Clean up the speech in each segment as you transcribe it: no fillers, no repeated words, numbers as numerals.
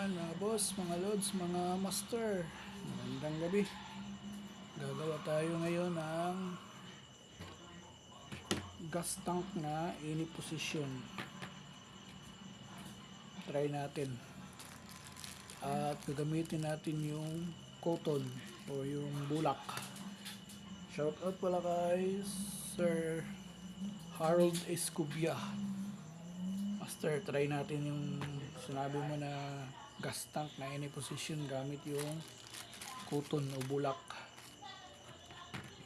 Yan mga boss, mga lods, mga master, magandang gabi. Gagawa tayo ngayon ng gas tank na any position. Try natin. At gagamitin natin yung cotton o yung bulak. Shout out pala kay Sir Harold Escubia. Master, try natin yung sinabi mo na gas tank na any position gamit yung cotton o bulak.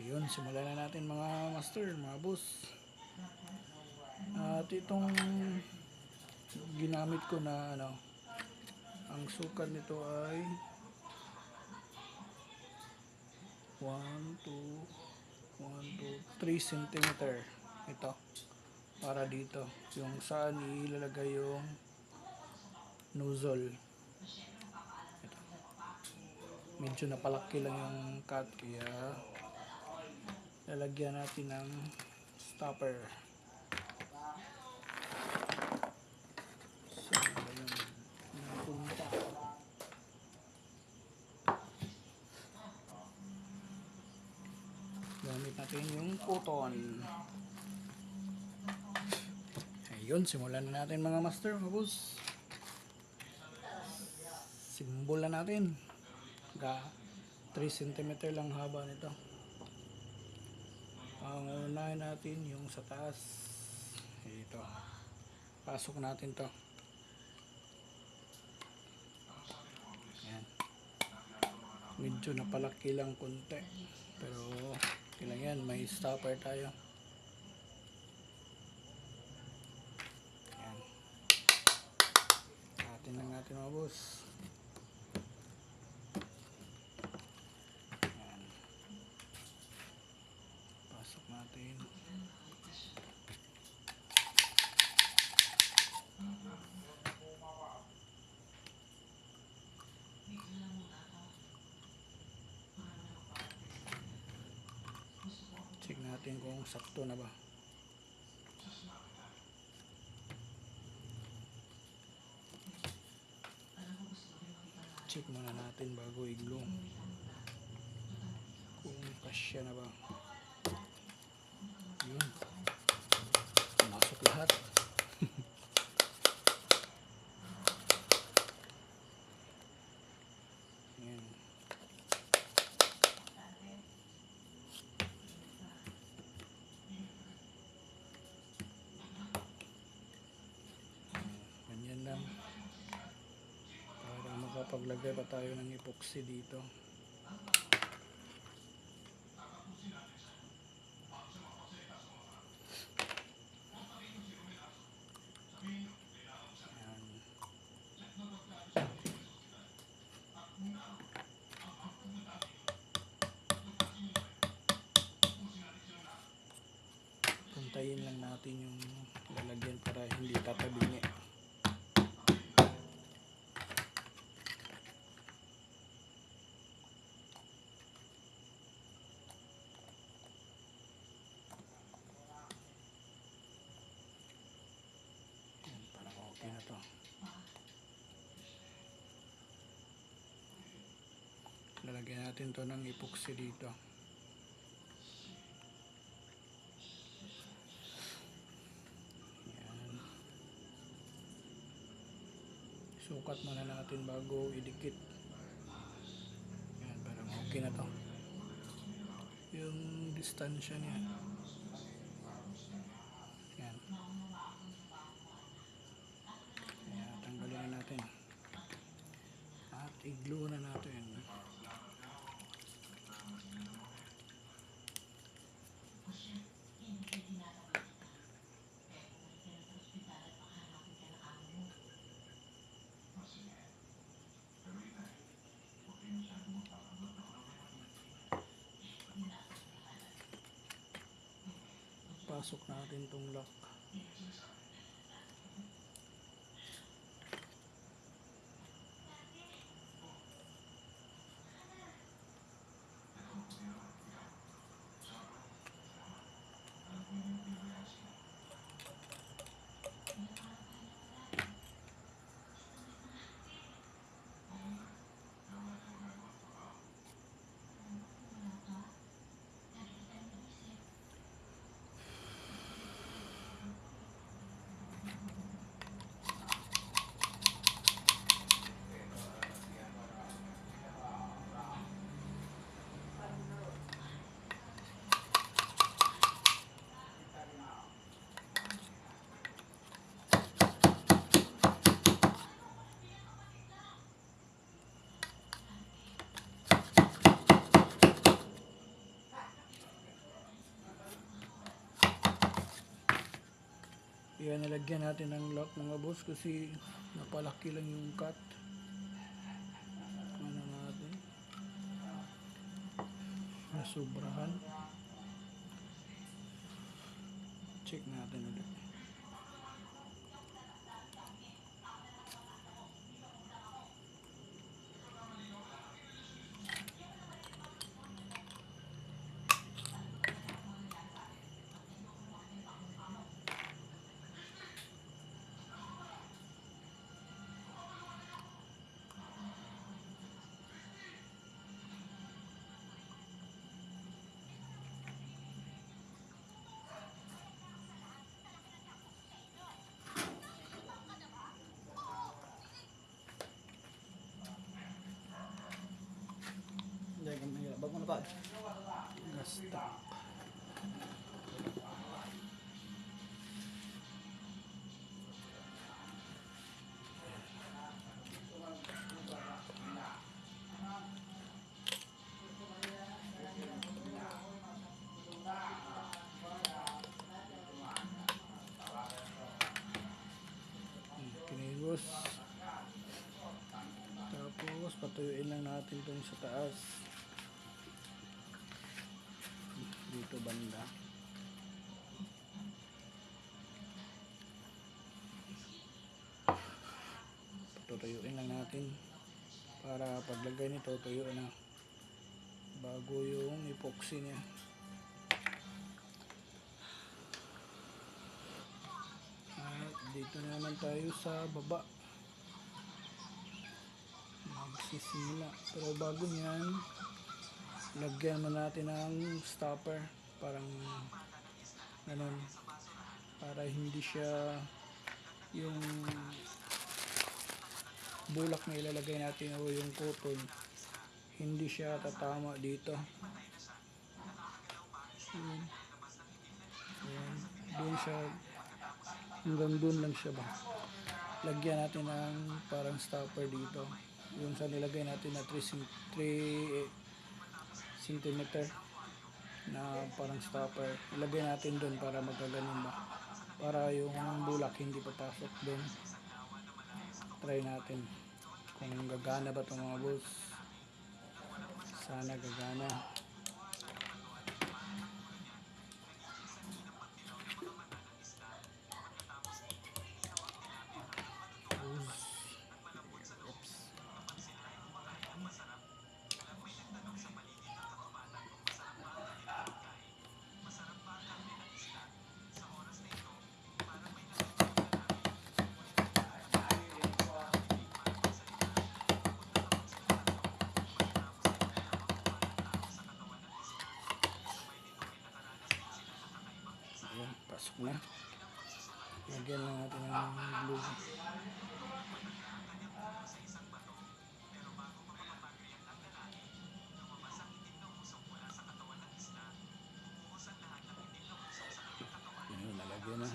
Ayun, simulan na natin mga master, mga boss. At itong ginamit ko na ang sukat nito ay 3 cm. Ito, para dito, yung saan ilalagay yung nozzle. Ito. Medyo napalaki lang yung cut, kaya lalagyan natin ng stopper. So, ayun, napunta. Gamit natin yung cotton. Ayun, simulan na natin mga master, mga boss. Simbol na natin. 3 cm lang haba nito. Ang unahin natin yung sa taas. Ito. Pasok natin to. Ayan. Medyo napalaki lang konti. Pero kailangan yan, may stopper tayo. Ayan. Atin lang natin mga boss. Ayan. Pasok natin. Check natin kung sakto na ba. Check muna natin bago i-glue kung kasya na ba. Yun, masok lahat. Yan. Ganyan lang para makapaglagay pa tayo ng epoxy dito. Puntayin lang natin yung lalagyan para hindi tatabingi. Yan, parang okay na to. Lalagyan natin to ng epoxy dito. Sukat muna natin bago idikit. Yan, parang okay na to. Yung distansya niya. Yan. Kaya tanggalin na natin. At i-glue na natin. Pasok natin tong lock. Kaya nilagyan natin ng lock mga boss kasi napalaki lang yung cut. Ano natin? Nasubrahan. Check natin ulit. Bago na ba? Gasta. Kinigos. Tapos patuyuin lang natin itong sa taas. Dito banda. Tutuyuin lang natin para paglagay nito tuyo na bago yung epoxy niya. At dito na naman tayo sa baba, magsisimula. Pero bago nyan, lagyan mo natin ng stopper, parang ganun, para hindi siya yung bulak na ilalagay natin o yung cotton, hindi siya tatama dito. Ayan. Ayan. Doon siya, hanggang doon lang siya ba. Lagyan natin ng parang stopper dito, yung sa nilagay natin na 3 cm na parang stopper, ilagay natin doon para magkaganon ba, para yung bulak hindi papasok doon. Try natin kung gagana ba itong mga boss. Sana gagana. Oops. Ayan, pasok na. Lagyan lang natin ng glue. Ayan, nalagyan na.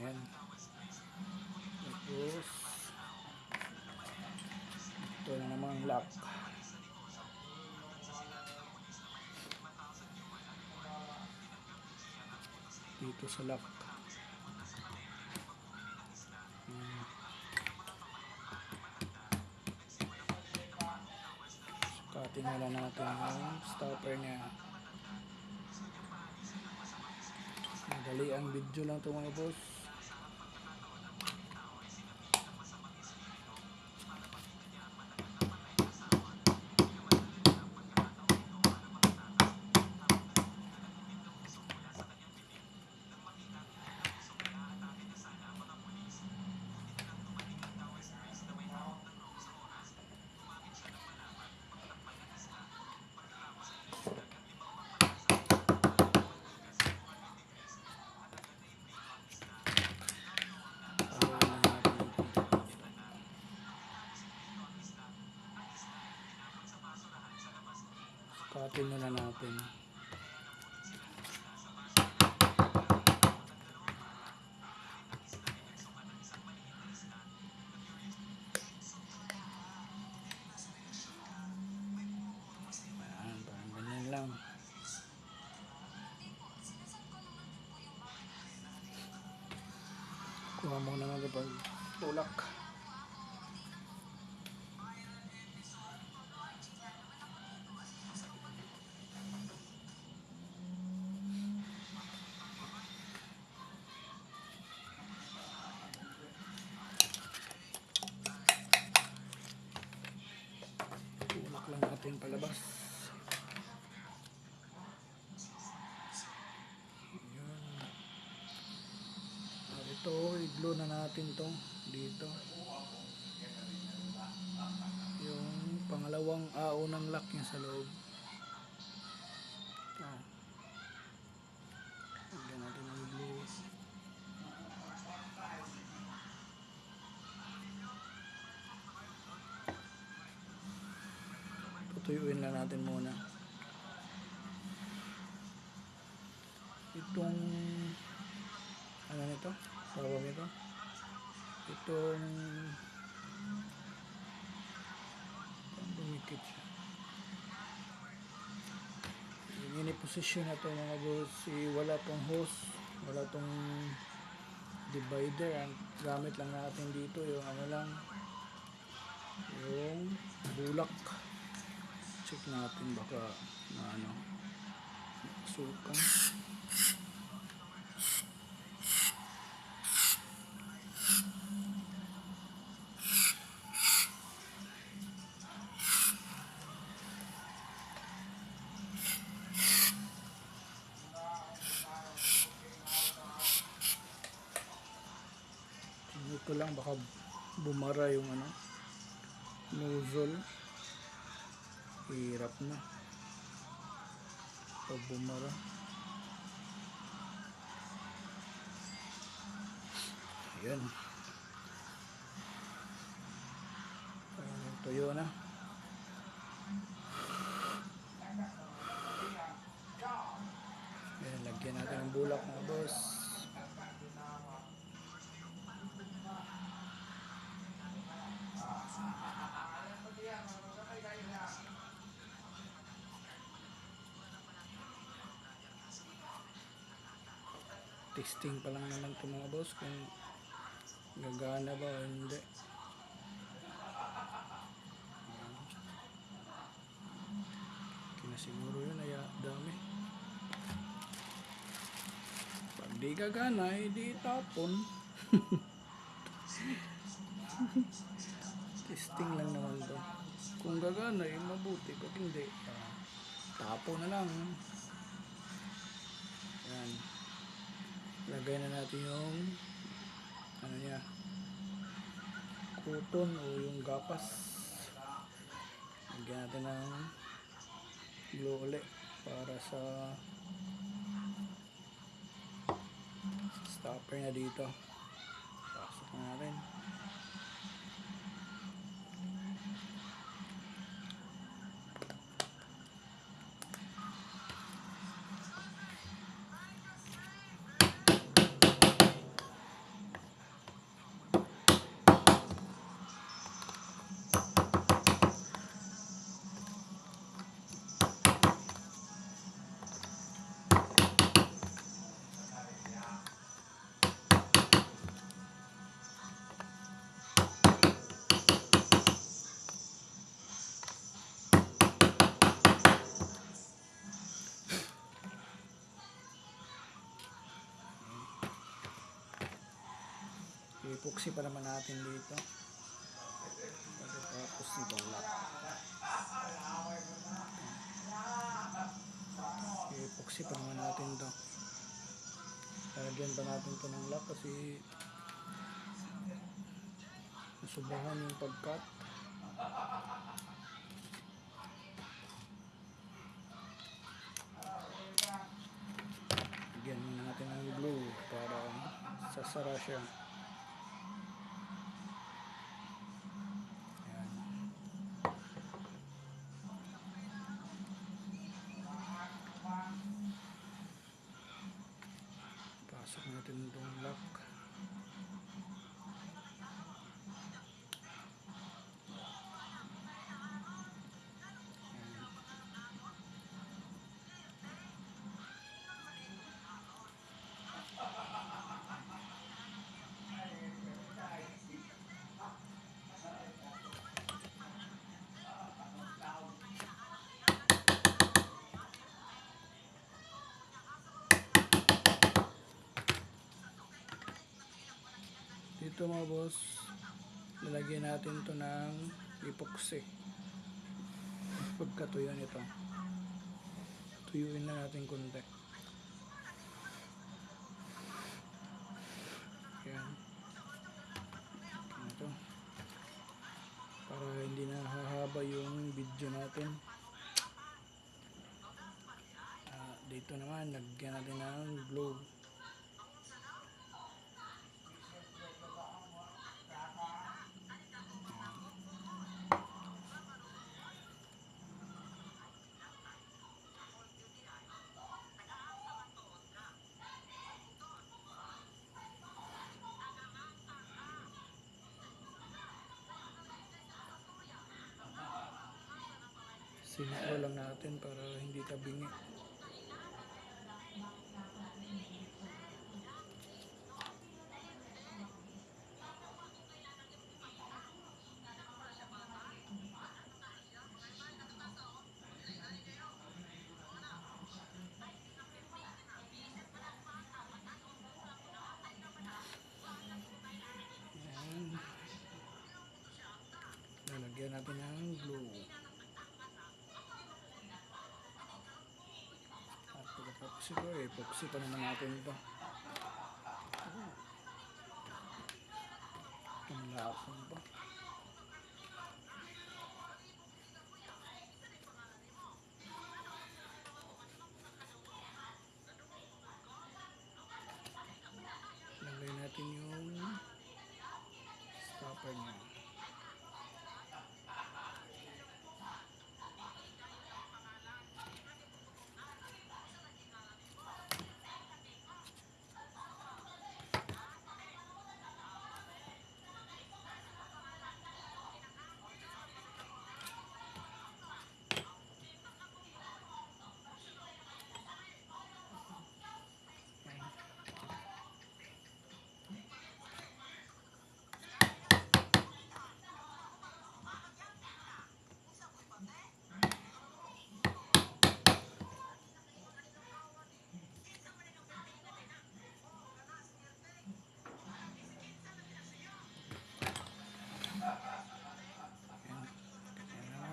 Ayan. Tapos ito na naman ang lock. Dito sa lock. Sukatin na lang natin yung stopper niya. Madali ang video lang ito mga boss. Sukatin muna natin. Gawa muna natin pag tulak. Tulak lang natin palabas. Ito, i-glue na natin to dito. Yung pangalawang unang lock niya sa loob. Lagyan natin ng glue. Tutuyuin lang natin muna. Itong ano nito? Tawag ito? Itong dumikit siya. Yung position na to mga boss, wala tong hose, wala tong divider. Ang gamit lang natin dito yung ano lang, yung bulak. Check natin baka na ano, sukan. Ito lang baka bumara yung ano, nozzle. Hirap na pag bumara. Ayan, tuyo na. Ayan, lagyan natin ng bulak mga boss. Testing pa lang naman ito mga boss kung gagana ba o hindi. Kinasiguro yun ay dami. Pag di gagana di tapon. Testing lang naman to. Kung gagana mabuti, pag hindi tapon na lang. Yan, lagay na natin yung ano niya, cotton o yung gapas. Lagyan natin ng glue ulit para sa stopper na dito. Pasok na natin. Epoxy pa naman natin dito. Tapos itong lock. Epoxy pa naman natin to. Lagyan pa natin to ng lock kasi nasubahan yung pag-cut. Lagyan muna natin ng glue para sasara siya. Pasok natin itong lock. ito mga boss, lalagyan natin to ng epoxy. Pagkatuyo nito, tuyuin na natin konti. Yan. Ito. Para hindi na hahaba yung video natin. Dito naman, lagyan natin ng glue. Sinipro lang natin para hindi tabingi. Yan. Lalagyan natin ng glue. At pagkatapos ito, epoxy pa naman natin ito. Ang lapon pa. Lagay natin yung stopper niya.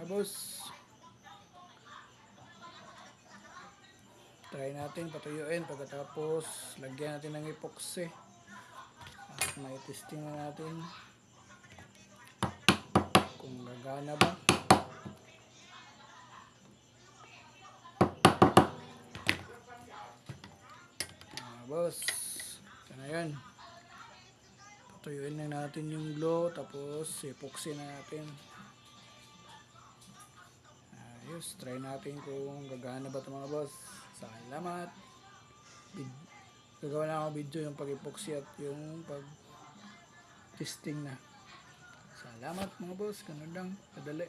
Boss, try natin patuyuin, pagkatapos lagyan natin ng epoxy at may testing na natin kung gagana ba. Boss, ito na yan, patuyuin na natin yung glue, tapos epoxy na natin. Ayos, try natin kung gagana ba ito mga boss. Salamat. Gagawa na ako video yung pag-epoxy at yung pag-testing na. Salamat mga boss, ganun lang, kadali.